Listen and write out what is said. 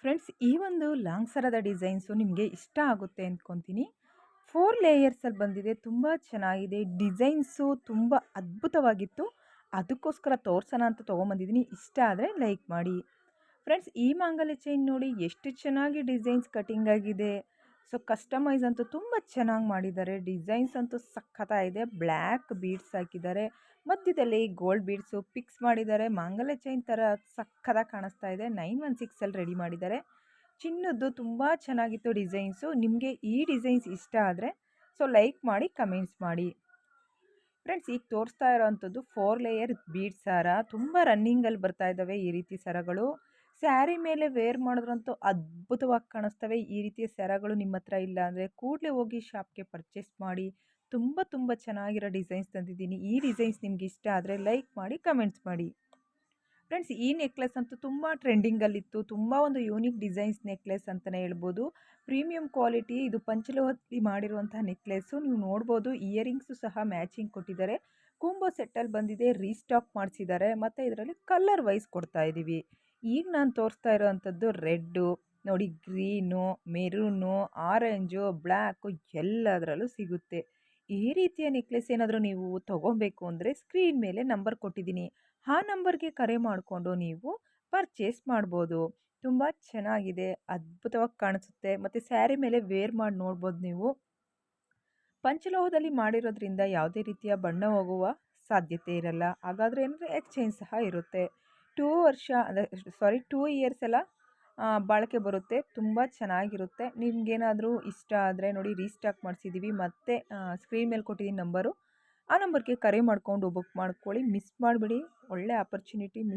Friends, ಈ ಒಂದು long ಸರದ designs ನಿಮಗೆ ಇಷ್ಟ ಆಗುತ್ತೆ ಅಂದ್ಕೊತೀನಿ. 4 ಲೇಯರ್ಸಲ್ಲಿ ಬಂದಿದೆ. ತುಂಬ ಚೆನ್ನಾಗಿದೆ. ಡಿಸೈನ್ಸು ತುಂಬ ಅದ್ಭುತವಾಗಿತ್ತು. ಅದಕ್ಕೋಸ್ಕರ ತೋರ್ಸೋಣ ಅಂತ ತೊಗೊಂಬಂದಿದ್ದೀನಿ. ಇಷ್ಟ ಆದರೆ ಲೈಕ್ ಮಾಡಿ. ಫ್ರೆಂಡ್ಸ್, ಈ ಮಾಂಗಲ್ಯ ಚೈನ್ ನೋಡಿ ಎಷ್ಟು ಚೆನ್ನಾಗಿ ಡಿಸೈನ್ಸ್ ಕಟಿಂಗ್ ಆಗಿದೆ. ಸೊ ಕಸ್ಟಮೈಸ್ ಅಂತೂ ತುಂಬ ಚೆನ್ನಾಗಿ ಮಾಡಿದ್ದಾರೆ. ಡಿಸೈನ್ಸ್ ಅಂತೂ ಸಖತ್ತಾಗಿದೆ. ಬ್ಲ್ಯಾಕ್ ಬೀಡ್ಸ್ ಹಾಕಿದ್ದಾರೆ. ಮಧ್ಯದಲ್ಲಿ ಗೋಲ್ಡ್ ಬೀಡ್ಸು ಫಿಕ್ಸ್ ಮಾಡಿದ್ದಾರೆ. ಮಾಂಗಲ್ಯ ಚೈನ್ ಥರ ಸಖತ್ತಾಗಿ ಕಾಣಿಸ್ತಾ ಇದೆ. 916ಅಲ್ಲಿ ರೆಡಿ ಮಾಡಿದ್ದಾರೆ. ಚಿನ್ನದ್ದು ತುಂಬ ಚೆನ್ನಾಗಿತ್ತು ಡಿಸೈನ್ಸು. ನಿಮಗೆ ಈ ಡಿಸೈನ್ಸ್ ಇಷ್ಟ ಆದರೆ ಸೊ ಲೈಕ್ ಮಾಡಿ, ಕಮೆಂಟ್ಸ್ ಮಾಡಿ. ಫ್ರೆಂಡ್ಸ್, ಈಗ ತೋರಿಸ್ತಾ ಇರೋವಂಥದ್ದು 4 ಲೇಯರ್ ಬೀಡ್ಸ್ ಸರ. ತುಂಬ ರನ್ನಿಂಗಲ್ಲಿ ಬರ್ತಾ ಇದ್ದಾವೆ ಈ ರೀತಿ ಸರಗಳು. ಸ್ಯಾರಿ ಮೇಲೆ ವೇರ್ ಮಾಡಿದ್ರಂತೂ ಅದ್ಭುತವಾಗಿ ಕಾಣಿಸ್ತವೆ. ಈ ರೀತಿಯ ಸರಗಳು ನಿಮ್ಮ ಹತ್ರ ಇಲ್ಲ ಅಂದರೆ ಕೂಡಲೇ ಹೋಗಿ ಶಾಪ್ಗೆ ಪರ್ಚೇಸ್ ಮಾಡಿ. ತುಂಬ ತುಂಬ ಚೆನ್ನಾಗಿರೋ ಡಿಸೈನ್ಸ್ ತಂದಿದ್ದೀನಿ. ಈ ಡಿಸೈನ್ಸ್ ನಿಮ್ಗೆ ಇಷ್ಟ ಆದರೆ ಲೈಕ್ ಮಾಡಿ, ಕಮೆಂಟ್ಸ್ ಮಾಡಿ. ಫ್ರೆಂಡ್ಸ್, ಈ ನೆಕ್ಲೆಸ್ ಅಂತೂ ತುಂಬ ಟ್ರೆಂಡಿಂಗಲ್ಲಿತ್ತು. ತುಂಬ ಒಂದು ಯೂನಿಕ್ ಡಿಸೈನ್ಸ್ ನೆಕ್ಲೆಸ್ ಅಂತಲೇ ಹೇಳ್ಬೋದು. ಪ್ರೀಮಿಯಂ ಕ್ವಾಲಿಟಿ, ಇದು ಪಂಚಲೋಹದಲ್ಲಿ ಮಾಡಿರುವಂತಹ ನೆಕ್ಲೆಸ್ಸು. ನೀವು ನೋಡ್ಬೋದು, ಇಯರಿಂಗ್ಸು ಸಹ ಮ್ಯಾಚಿಂಗ್ ಕೊಟ್ಟಿದ್ದಾರೆ. ಕೂಂಬೋ ಸೆಟ್ಟಲ್ಲಿ ಬಂದಿದೆ. ರೀಸ್ಟಾಕ್ ಮಾಡಿಸಿದ್ದಾರೆ. ಮತ್ತು ಇದರಲ್ಲಿ ಕಲರ್ ವೈಸ್ ಕೊಡ್ತಾ ಇದ್ದೀವಿ. ಈಗ ನಾನು ತೋರಿಸ್ತಾ ಇರೋವಂಥದ್ದು ರೆಡ್ಡು, ನೋಡಿ, ಗ್ರೀನು, ಮೆರೂನು, ಆರೆಂಜು, ಬ್ಲ್ಯಾಕು ಎಲ್ಲದರಲ್ಲೂ ಸಿಗುತ್ತೆ. ಈ ರೀತಿಯ ನೆಕ್ಲೆಸ್ ಏನಾದರೂ ನೀವು ತೊಗೊಬೇಕು ಅಂದರೆ ಸ್ಕ್ರೀನ್ ಮೇಲೆ ನಂಬರ್ ಕೊಟ್ಟಿದ್ದೀನಿ. ಆ ನಂಬರ್ಗೆ ಕರೆ ಮಾಡಿಕೊಂಡು ನೀವು ಪರ್ಚೇಸ್ ಮಾಡ್ಬೋದು. ತುಂಬ ಚೆನ್ನಾಗಿದೆ. ಅದ್ಭುತವಾಗಿ ಕಾಣಿಸುತ್ತೆ. ಮತ್ತು ಸ್ಯಾರಿ ಮೇಲೆ ವೇರ್ ಮಾಡಿ ನೋಡ್ಬೋದು ನೀವು. ಪಂಚಲೋಹದಲ್ಲಿ ಮಾಡಿರೋದ್ರಿಂದ ಯಾವುದೇ ರೀತಿಯ ಬಣ್ಣ ಹೋಗುವ ಸಾಧ್ಯತೆ ಇರಲ್ಲ. ಹಾಗಾದರೆ ಏನಂದರೆ ಎಕ್ಸ್ಚೇಂಜ್ ಸಹ ಇರುತ್ತೆ. 2 ವರ್ಷ ಅಂದರೆ 2 ಇಯರ್ಸ್ ಎಲ್ಲ ಬಾಳಿಕೆ ಬರುತ್ತೆ. ತುಂಬ ಚೆನ್ನಾಗಿರುತ್ತೆ. ನಿಮಗೇನಾದರೂ ಇಷ್ಟ ಆದರೆ ನೋಡಿ, ರೀಸ್ಟಾಕ್ ಮಾಡಿಸಿದ್ದೀವಿ. ಮತ್ತು ಸ್ಕ್ರೀನ್ ಮೇಲೆ ಕೊಟ್ಟಿದ್ದೀನಿ ನಂಬರು. ಆ ನಂಬರ್ಗೆ ಕರೆ ಮಾಡಿಕೊಂಡು ಬುಕ್ ಮಾಡ್ಕೊಳ್ಳಿ. ಮಿಸ್ ಮಾಡಿಬಿಡಿ. ಒಳ್ಳೆ ಆಪರ್ಚುನಿಟಿ ಮಿಸ್